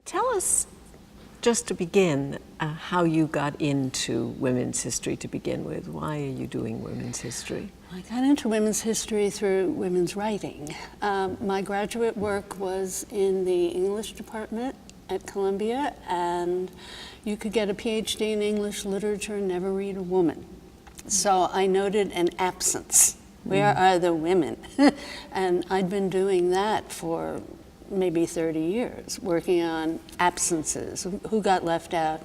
Tell us, just to begin, how you got into women's history to begin with. Why are you doing women's history? I got into women's history through women's writing. My graduate work was in the English department at Columbia, and you could get a PhD in English literature and never read a woman. So I noted an absence. Where are the women? And I'd been doing that for maybe 30 years, working on absences, who got left out,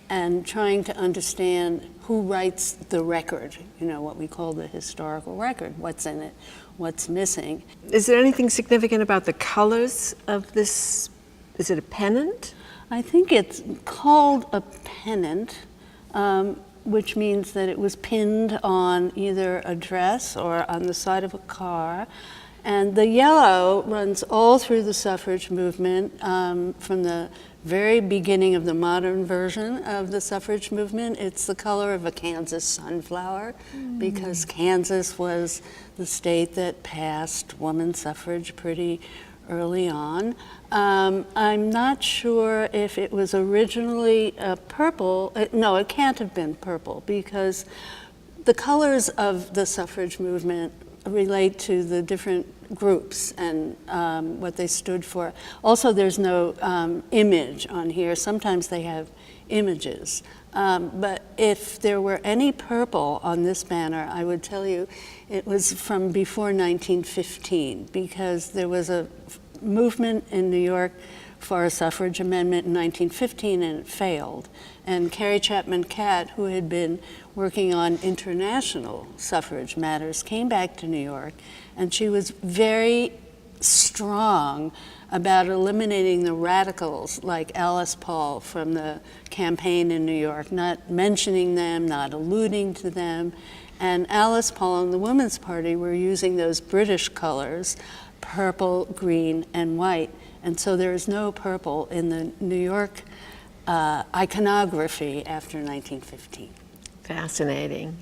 and trying to understand who writes the record, you know, what we call the historical record, what's in it, what's missing. Is there anything significant about the colors of this? Is it a pennant? I think it's called a pennant, which means that it was pinned on either a dress or on the side of a car. And the yellow runs all through the suffrage movement, from the very beginning of the modern version of the suffrage movement. It's the color of a Kansas sunflower, because Kansas was the state that passed woman suffrage pretty early on. I'm not sure if it was originally purple. No, it can't have been purple, because the colors of the suffrage movement relate to the different groups and what they stood for. Also, there's no image on here. Sometimes they have images. But if there were any purple on this banner, I would tell you it was from before 1915, because there was a movement in New York for a suffrage amendment in 1915, and it failed. And Carrie Chapman Catt, who had been working on international suffrage matters, came back to New York, and she was very strong about eliminating the radicals like Alice Paul from the campaign in New York, not mentioning them, not alluding to them. And Alice Paul and the Women's Party were using those British colors, purple, green, and white. And so there is no purple in the New York iconography after 1915. Fascinating.